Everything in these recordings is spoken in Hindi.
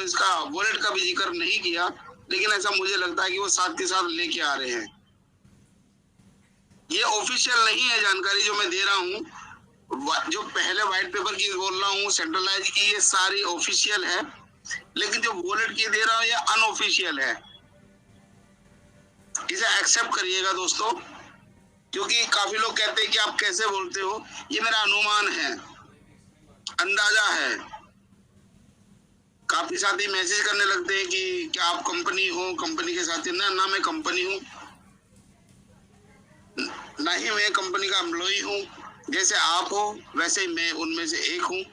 इसका वॉलेट का भी जिक्र नहीं किया, लेकिन ऐसा मुझे लगता है कि वो साथ के साथ लेके आ रहे हैं। ये ऑफिशियल नहीं है जानकारी जो मैं दे रहा हूँ, जो पहले व्हाइट पेपर की बोल रहा हूँ सेंट्रलाइज की, ये सारी ऑफिशियल है, लेकिन जो वॉलेट की दे रहा हूँ ये अनऑफिशियल है। इसे एक्सेप्ट करिएगा दोस्तों, क्योंकि काफी लोग कहते हैं कि आप कैसे बोलते हो। ये मेरा अनुमान है, अंदाजा है। काफी साथी मैसेज करने लगते हैं कि क्या आप कंपनी हो, कंपनी के साथी। ना मैं कंपनी हूँ, ना ही मैं कंपनी का एम्प्लॉई हूँ। जैसे आप हो वैसे ही मैं उनमें से एक हूँ,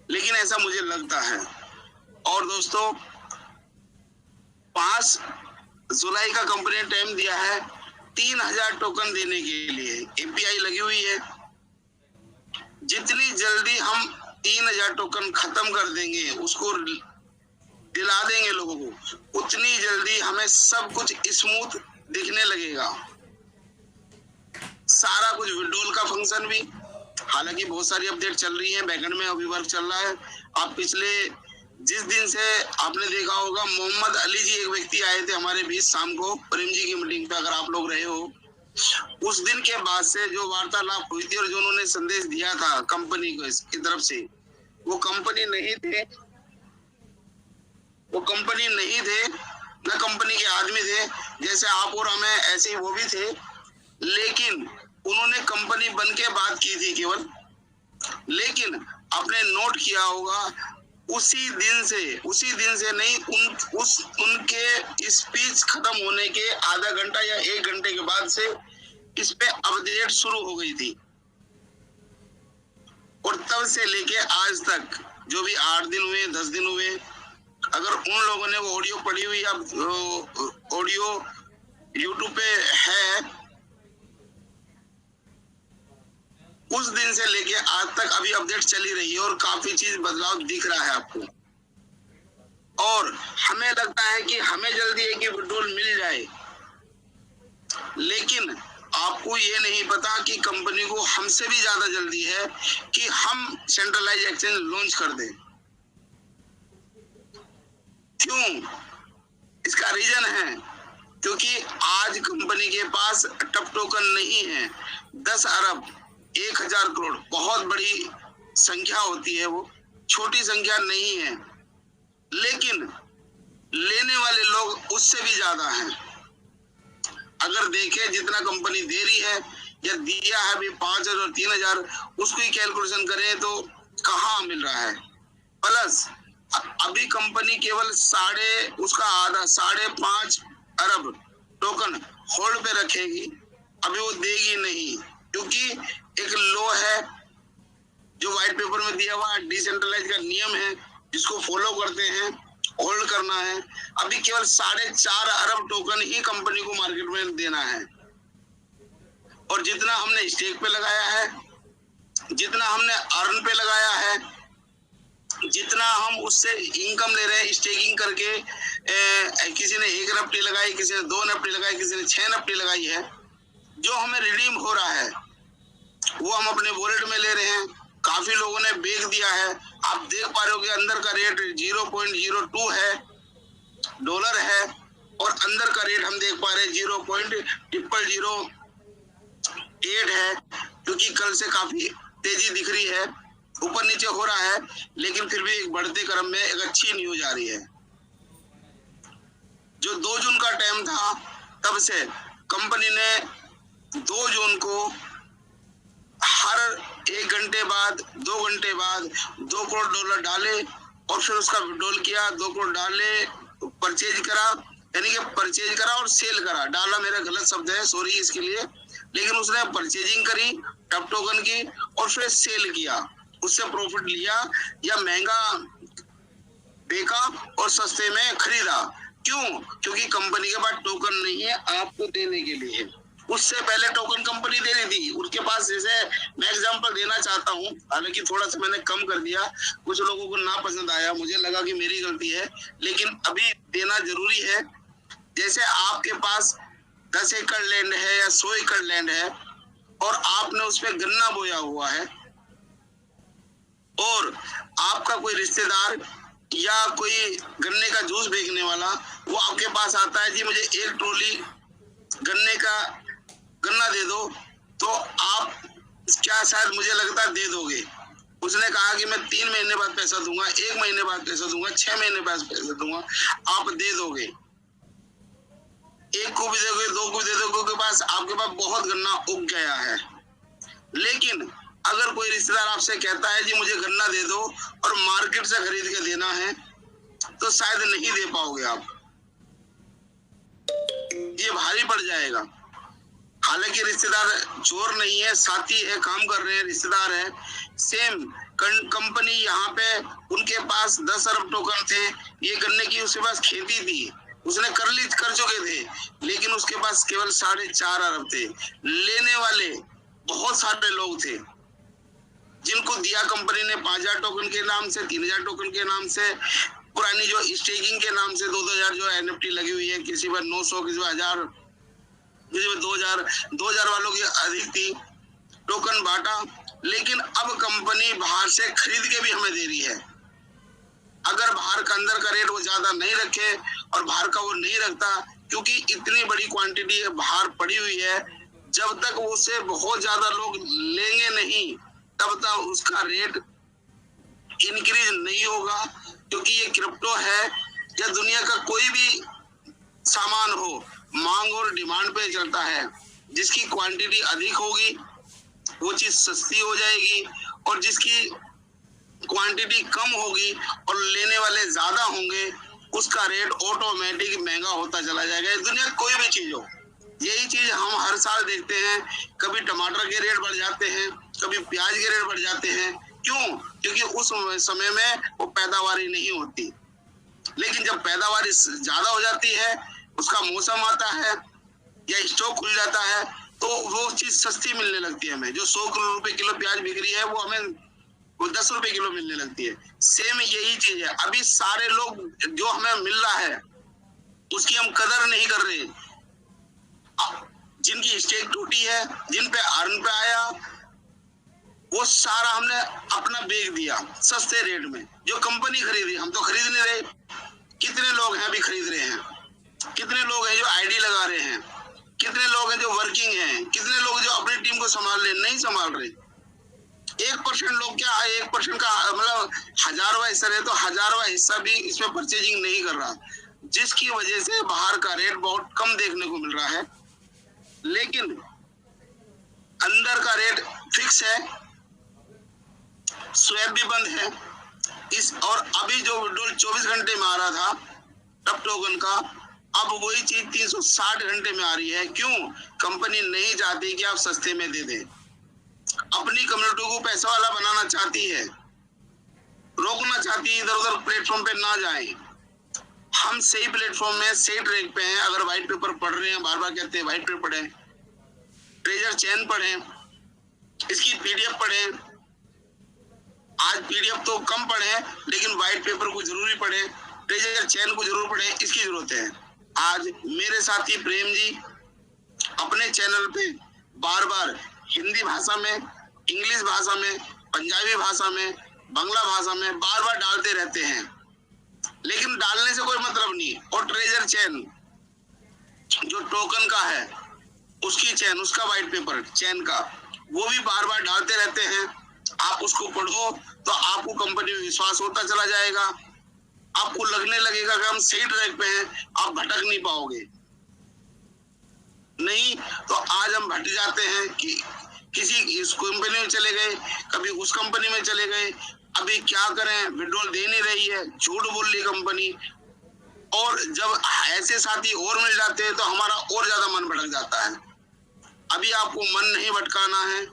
लेकिन ऐसा मुझे लगता है। और दोस्तों 5 जुलाई का कंपनी ने टाइम दिया है 3000 टोकन देने के लिए। एपीआई लगी हुई है, जितनी जल्दी हम 3000 टोकन खत्म कर देंगे, उसको दिला देंगे लोगों को, उतनी जल्दी हमें सब कुछ स्मूथ दिखने लगेगा। सारा कुछ विड्रॉल का फंक्शन भी, हालांकि बहुत सारी अपडेट चल रही है, बैकएंड में अभी वर्क चल रहा है। आप पिछले जिस दिन से आपने देखा होगा, मोहम्मद अली जी एक व्यक्ति आए थे हमारे बीच शाम को प्रेम जी की मीटिंग पे, अगर आप लोग रहे हो, उस दिन के बाद से जो वार्तालाप हुई थी और जो उन्होंने संदेश दिया था कंपनी को की तरफ से, वो कंपनी नहीं थे, वो कंपनी नहीं थे, न कंपनी के आदमी थे। जैसे आप और हमें ऐसे ही वो भी थे, लेकिन उन्होंने कंपनी बन के बात की थी केवल। लेकिन आपने नोट किया होगा उसी दिन से नहीं, उनके स्पीच खत्म होने के आधा घंटा या 1 घंटे के बाद से इस पे अपडेट शुरू हो गई थी, और तब से लेके आज तक जो भी 8 दिन हुए 10 दिन हुए, अगर उन लोगों ने वो ऑडियो पढ़ी हुई, अब ऑडियो यूट्यूब पे है, उस दिन से लेके आज तक अभी अपडेट चली रही है और काफी चीज बदलाव दिख रहा है आपको। और हमें लगता है कि हमें जल्दी एक विड्रॉल मिल जाए, लेकिन आपको ये नहीं पता कि कंपनी को हमसे भी ज्यादा जल्दी है कि हम सेंट्रलाइज एक्सचेंज लॉन्च कर दें। क्यों? इसका रीजन है क्योंकि आज कंपनी के पास टप टोकन नहीं है। 10 अरब 1000 करोड़ बहुत बड़ी संख्या होती है, वो छोटी संख्या नहीं है, लेकिन लेने वाले लोग उससे भी ज्यादा हैं। अगर देखें जितना कंपनी दे रही है या दिया है अभी 5000 और 3000, उसको ही कैलकुलेशन करें तो कहाँ मिल रहा है। प्लस अभी कंपनी केवल उसका आधा 5.5 अरब टोकन होल्ड पे रखेगी, अभी वो देगी नहीं, क्योंकि एक लॉ है जो व्हाइट पेपर में दिया हुआ डिसेंट्रलाइज का नियम है, जिसको फॉलो करते हैं, होल्ड करना है। अभी केवल 4.5 अरब टोकन ही कंपनी को मार्केट में देना है, और जितना हमने स्टेक पे लगाया है, जितना हमने अर्न पे लगाया है, जितना हम उससे इनकम ले रहे हैं स्टेकिंग करके, किसी ने 1 नफ्टी लगाई, किसी ने 2 नफ्टी लगाई, किसी ने 6 नफ्टी लगाई है, जो हमें रिडीम हो रहा है वो हम अपने वॉलेट में ले रहे हैं। काफी लोगों ने बेच दिया है, आप देख पा रहे हो कि अंदर का रेट 0.02 है डॉलर है, और अंदर का रेट हम देख पा रहे हैं 0.0008 है, क्योंकि कल से काफी तेजी दिख रही है, ऊपर नीचे हो रहा है, लेकिन फिर भी एक बढ़ते क्रम में एक अच्छी न्यूज आ रही है। जो 2 जून का टाइम था, तब से कंपनी ने 2 जून को हर 1 घंटे बाद 2 घंटे बाद $2 करोड़ डाले, और फिर उसका विड्रॉल किया, 2 करोड़ डाले, परचेज करा, यानी कि परचेज करा और सेल करा, डाला मेरा गलत शब्द है, सॉरी इसके लिए, लेकिन उसने परचेजिंग करी टप टोकन की और फिर सेल किया, उससे प्रॉफिट लिया या महंगा बेचा और सस्ते में खरीदा। क्यों? क्योंकि कंपनी के पास टोकन नहीं है आपको देने के लिए। उससे पहले टोकन कंपनी दे रही थी, उसके पास, जैसे मैं एग्जांपल देना चाहता हूँ, हालांकि थोड़ा सा मैंने कम कर दिया, कुछ लोगों को ना पसंद आया, मुझे लगा कि मेरी गलती है, लेकिन अभी देना जरूरी है। जैसे आपके पास 10 एकड़ लैंड है या 100 एकड़ लैंड है और आपने उस पर गन्ना बोया हुआ है, और आपका कोई रिश्तेदार या कोई गन्ने का जूस बेचने वाला वो आपके पास आता है, जी मुझे 1 ट्रॉली गन्ना दे दो, तो आप क्या शायद मुझे लगता है दे दोगे। उसने कहा कि मैं 3 महीने बाद पैसा दूंगा, 1 महीने बाद पैसा दूंगा, 6 महीने बाद पैसा दूंगा, आप दे दोगे। 1 को भी दोगे, 2 को भी दे दोगे, के पास आपके पास बहुत गन्ना उग गया है। लेकिन अगर कोई रिश्तेदार आपसे कहता है जी मुझे गन्ना दे दो और मार्केट से खरीद के देना है, तो शायद नहीं दे पाओगे आप, ये भारी पड़ जाएगा। हालांकि रिश्तेदार चोर नहीं है, साथी है, काम कर रहे हैं, रिश्तेदार है। सेम कंपनी यहाँ पे उनके पास 10 अरब टोकन थे, ये गन्ने की उसके पास खेती थी, उसने कर चुके थे, लेकिन उसके पास केवल 4.5 अरब थे। लेने वाले बहुत सारे लोग थे, जिनको दिया कंपनी ने 5000 टोकन के नाम से, 3000 टोकन के नाम से, पुरानी जो स्टेकिंग के नाम से 2000 जो एनएफटी लगी हुई है, किसी पर 900, किसी पर 1000, किसी पर 2000 वालों की अधिक थी, टोकन बांटा। लेकिन अब कंपनी बाहर से खरीद के भी हमें दे रही है। अगर बाहर का अंदर का रेट वो ज्यादा नहीं रखे, और बाहर का वो नहीं रखता, क्योंकि इतनी बड़ी क्वांटिटी बाहर पड़ी हुई है, जब तक उससे बहुत ज्यादा लोग लेंगे नहीं, तब तक उसका रेट इंक्रीज नहीं होगा। क्योंकि ये क्रिप्टो है, या दुनिया का कोई भी सामान हो, मांग और डिमांड पे चलता है। जिसकी क्वांटिटी अधिक होगी वो चीज सस्ती हो जाएगी, और जिसकी क्वांटिटी कम होगी और लेने वाले ज्यादा होंगे, उसका रेट ऑटोमेटिक महंगा होता चला जाएगा। दुनिया कोई भी चीज हो, यही चीज हम हर साल देखते हैं। कभी टमाटर के रेट बढ़ जाते हैं, कभी प्याज के रेट बढ़ जाते हैं। क्यों? क्योंकि उस समय में वो पैदावारी नहीं होती। लेकिन जब पैदावारी ज्यादा हो जाती है, उसका मौसम आता है या स्टॉक खुल जाता है, तो वो चीज सस्ती मिलने लगती है हमें। जो 100 रुपए किलो प्याज बिक रही है, वो हमें 10 रुपए किलो मिलने लगती है। सेम यही चीज है। अभी सारे लोग जो हमें मिल रहा है उसकी हम कदर नहीं कर रहे। जिनकी स्टेक टूटी है, जिन पे अर्न पे आया, वो सारा हमने अपना बेच दिया सस्ते रेट में। जो कंपनी खरीदी, हम तो खरीद नहीं रहे। कितने लोग हैं अभी खरीद रहे हैं, कितने लोग हैं जो आईडी लगा रहे हैं, कितने लोग हैं जो वर्किंग हैं, कितने लोग जो अपनी टीम को संभाल रहे, नहीं संभाल रहे। 1% लोग क्या, 1% का मतलब 1000वां हिस्सा रहे, तो 1000वां हिस्सा भी इसमें परचेजिंग नहीं कर रहा, जिसकी वजह से बाहर का रेट बहुत कम देखने को मिल रहा है। लेकिन अंदर का रेट फिक्स है, स्वैप भी बंद है। और अभी जो विड्रॉल 24 घंटे में आ रहा था टप टोकन का, अब वही चीज 360 घंटे में आ रही है। क्यों? कंपनी नहीं चाहती कि आप सस्ते में दे दें, अपनी कम्युनिटी को पैसा वाला बनाना चाहती है, रोकना चाहती है, इधर उधर प्लेटफॉर्म पे ना जाए। हम सही प्लेटफॉर्म में, सही ट्रैक पे हैं। अगर व्हाइट पेपर पढ़ रहे हैं, बार बार कहते हैं व्हाइट पेपर पढ़ें, ट्रेजर चेन पढ़ें, इसकी पीडीएफ पढ़ें। आज पीडीएफ तो कम पढ़े, लेकिन व्हाइट पेपर को जरूरी पढ़े, ट्रेजर चेन को जरूर पढ़े, इसकी जरूरत है। आज मेरे साथी प्रेम जी अपने चैनल पे बार बार हिंदी भाषा में, इंग्लिश भाषा में, पंजाबी भाषा में, बांग्ला भाषा में बार बार डालते रहते हैं, लेकिन डालने से कोई मतलब नहीं। और ट्रेजर चेन जो टोकन का है, उसकी चेन, उसका व्हाइट पेपर चेन का, वो भी बार बार डालते रहते हैं। आप उसको पढ़ो तो आपको कंपनी में विश्वास होता चला जाएगा। आपको लगने लगेगा कि हम सही ट्रैक पे हैं, आप भटक नहीं पाओगे। नहीं तो आज हम भटक जाते हैं कि किसी इस कंपनी में चले गए, कभी उस कंपनी में चले गए, अभी क्या करें, विड्रॉल दे नहीं रही है, झूठ बोल रही कंपनी। और जब ऐसे साथी और मिल जाते हैं तो हमारा और ज्यादा मन भटक जाता है। अभी आपको मन नहीं भटकाना है,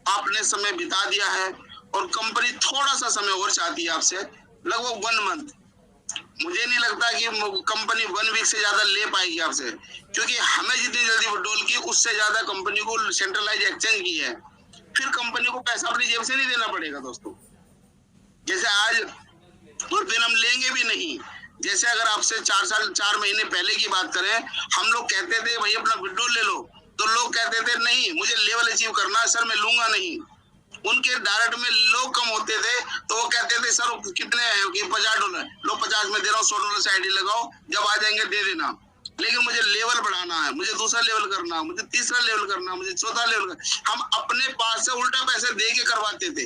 आपने समय बिता दिया है, और कंपनी थोड़ा सा समय और चाहती है आपसे, लगभग 1 मंथ। मुझे नहीं लगता कि कंपनी 1 वीक से ज्यादा ले पाएगी आपसे, क्योंकि हमें जितनी जल्दी विड्रॉल की, उससे ज्यादा कंपनी को सेंट्रलाइज एक्सचेंज की है। फिर कंपनी को पैसा अपनी जेब से नहीं देना पड़ेगा दोस्तों। जैसे आज और फिर हम लेंगे भी नहीं। जैसे अगर आपसे 4 महीने पहले की बात करें, हम लोग कहते थे भाई अपना विड्रॉल ले लो, तो लोग कहते थे नहीं मुझे लेवल अचीव करना है सर, मैं लूंगा नहीं। उनके डायरेक्ट में लोग कम होते थे तो वो कहते थे सर कितने हैं कि $50, लो 50 में दे रहा हूँ, $100 से आईडी लगाओ, जब आ जाएंगे दे देना। लेकिन मुझे लेवल बढ़ाना है, मुझे दूसरा लेवल करना है, मुझे तीसरा लेवल करना है, मुझे चौथा लेवल करना। हम अपने पास से उल्टा पैसे दे के करवाते थे,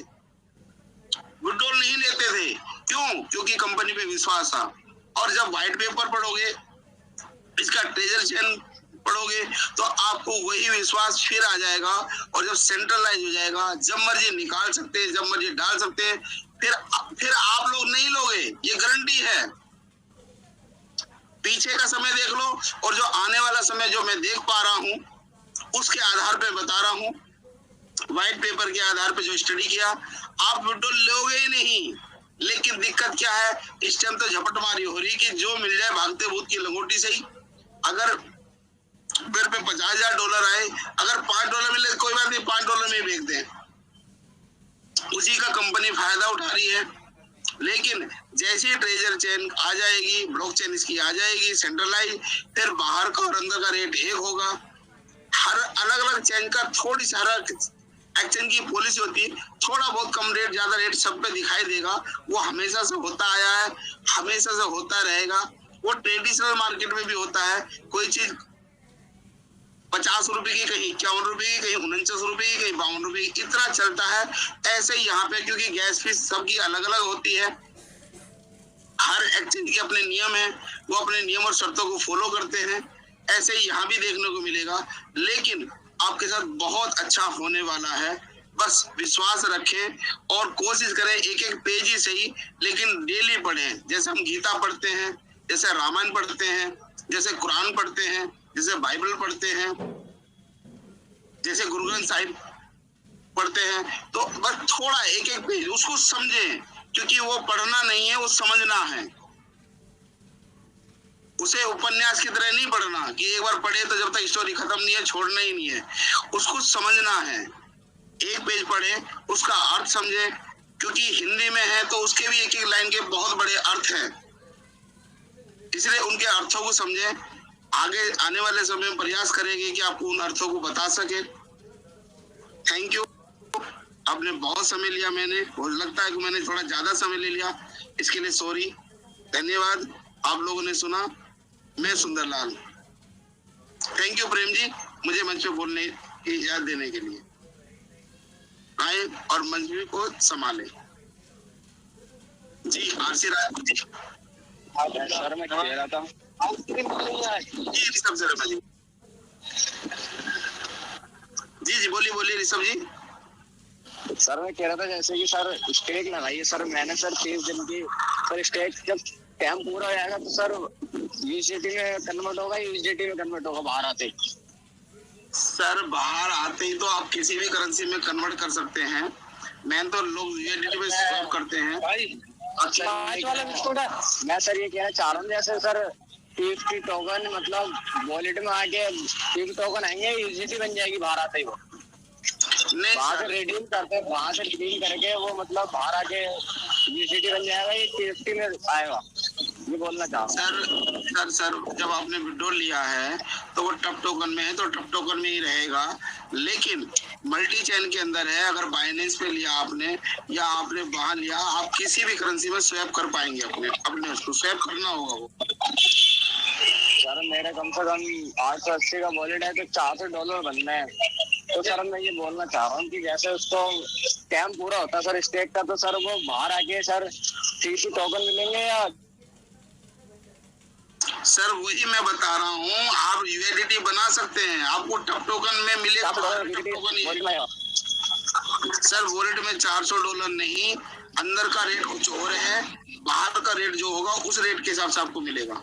विड्रॉल नहीं लेते थे। क्यों? क्योंकि कंपनी पे विश्वास था। और जब व्हाइट पेपर पढ़ोगे, इसका ट्रेजर चेन पढ़ोगे, तो आपको वही विश्वास फिर आ जाएगा। और जब सेंट्रलाइज हो जाएगा, जब मर्जी निकाल सकते हैं, जब मर्जी डाल सकते हैं, फिर आप लोग नहीं लोगे, ये गारंटी है। पीछे का समय देख लो और जो आने वाला समय जो मैं देख पा रहा हूँ, उसके आधार पे बता रहा हूँ, व्हाइट पेपर के आधार पे जो स्टडी किया, आप विड्रॉल लोगे ही नहीं। लेकिन दिक्कत क्या है, इस टाइम तो झपटमारी हो रही कि जो मिल जाए भागते भूत की लंगोटी से ही। अगर मेरे पे $50,000 आए, अगर $5 मिले कोई बात नहीं, $5 में बेच दें, उसी का कंपनी फायदा उठा रही है। लेकिन जैसे ही ट्रेजर चेन आ जाएगी, ब्लॉकचेन इसकी आ जाएगी सेंट्रलाइज, फिर बाहर का और अंदर का रेट एक होगा। हर अलग अलग चेन का थोड़ी सारा एक्सचेंज की पॉलिसी होती है, थोड़ा बहुत कम रेट ज्यादा रेट सब पे दिखाई देगा। वो हमेशा से होता आया है, हमेशा से होता रहेगा। वो ट्रेडिशनल मार्केट में भी होता है। कोई चीज 50 रुपए की, कहीं 51 रुपए की, कहीं 49 रुपए की, कहीं 52 रुपए की, इतना चलता है। ऐसे ही यहाँ पे, क्योंकि गैस फीस सबकी अलग अलग होती है, हर एक्सचेंज के अपने नियम है, वो अपने नियम और शर्तों को फॉलो करते हैं। ऐसे ही यहाँ भी देखने को मिलेगा। लेकिन आपके साथ बहुत अच्छा होने वाला है। बस विश्वास रखें और कोशिश करें, एक एक पेज ही सही, लेकिन डेली पढ़ें। जैसे हम गीता पढ़ते हैं, जैसे रामायण पढ़ते हैं, जैसे कुरान पढ़ते हैं, जैसे बाइबल पढ़ते हैं, जैसे गुरु ग्रंथ साहिब पढ़ते हैं, तो बस थोड़ा एक एक पेज उसको समझें। क्योंकि वो पढ़ना नहीं है, वो समझना है। उसे उपन्यास की तरह नहीं पढ़ना कि एक बार पढ़े तो जब तक स्टोरी खत्म नहीं है छोड़ना ही नहीं है। उसको समझना है। एक पेज पढ़े, उसका अर्थ समझे, क्योंकि हिंदी में है तो उसके भी एक एक लाइन के बहुत बड़े अर्थ हैं, इसलिए उनके अर्थों को समझे। आगे आने वाले समय में प्रयास करेंगे कि आपको उन अर्थों को बता सके। Thank you. आपने बहुत समय लिया, मैंने लगता है कि मैंने थोड़ा ज्यादा समय ले लिया, इसके लिए सॉरी। धन्यवाद। आप लोगों ने सुना। मैं सुंदरलाल। थैंक यू प्रेम जी, मुझे मंच पे बोलने की इजाजत देने के लिए। आए और मंच को संभाले। जी आरसी राय जी। सर मैं कह रहा था जी ऋषभ शर्मा जी। जी बोलिए ऋषभ जी। सर मैं कह रहा था जैसे कि सर स्टेक लगाइए सर, मैंने सर 30 दिन की सर स्टेक, जब टाइम पूरा हो जाएगा तो सर यूएसडीटी में कन्वर्ट होगा, यूएसडीटी में कन्वर्ट होगा बाहर आते ही? सर बाहर आते ही तो आप किसी भी करेंसी में कन्वर्ट कर सकते हैं। मैं तो लोग यूएसडीटी में स्वैप करते हैं। अच्छा वाला बिस्कुट है। मैं सर ये कहना चाह रहा हूँ, जैसे सर 50 टोकन मतलब वॉलेट में आके 50 टोकन आएंगे, यूएसडीटी बन जाएगी बाहर आते ही। वो नहीं वहां से रिडीम करते हैं, वहां से रिडीम करके वो मतलब बाहर आके यूएसडीटी बन जाएगा, ये 50 में आएगा, ये बोलना चाह रहा हूँ। सर जब आपने विड्रॉल लिया है तो वो टप टोकन में है तो टप टोकन में ही रहेगा। लेकिन मल्टी चेन के अंदर है, अगर बाइनेंस पे लिया आपने या आपने वहां लिया, आप किसी भी करेंसी में स्वैप कर पाएंगे। अपने उसको स्वैप करना होगा। वो सर मेरा कम से कम 880 का वॉलेट है, तो $400 बनना है। तो सर मैं ये बोलना चाह रहा हूँ कि जैसे उसको टाइम पूरा होता है सर स्टेक का, तो सर वो बाहर आके सर 30 टोकन मिलेंगे या? सर वही मैं बता रहा हूँ, आप यूएसडीटी बना सकते हैं, आपको टप टोकन में मिलेगा। सर वॉलेट में $400 नहीं, अंदर का रेट कुछ और है, बाहर का रेट जो होगा उस रेट के हिसाब से आपको मिलेगा।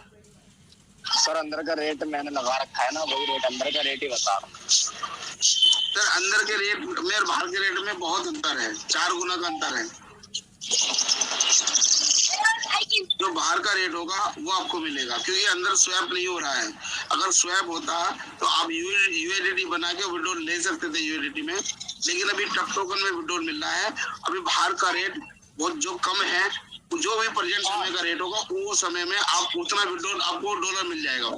सर अंदर का रेट मैंने लगा रखा है ना, वही रेट, अंदर का रेट ही बता रहा हूँ। सर अंदर के रेट में और बाहर के रेट में बहुत अंतर है, 4 गुना का अंतर है। जो बाहर का रेट होगा वो आपको मिलेगा, क्योंकि अंदर स्वैप नहीं हो रहा है। अगर स्वैप होता तो आप यूएसडीटी बना के विड्रॉल ले सकते थे यूएसडीटी में, लेकिन अभी टप टोकन में विड्रॉल मिल रहा है। अभी बाहर का रेट बहुत जो कम है, जो भी प्रेजेंट समय का रेट होगा वो समय में आप उतना विड्रॉल आपको $1 मिल जाएगा।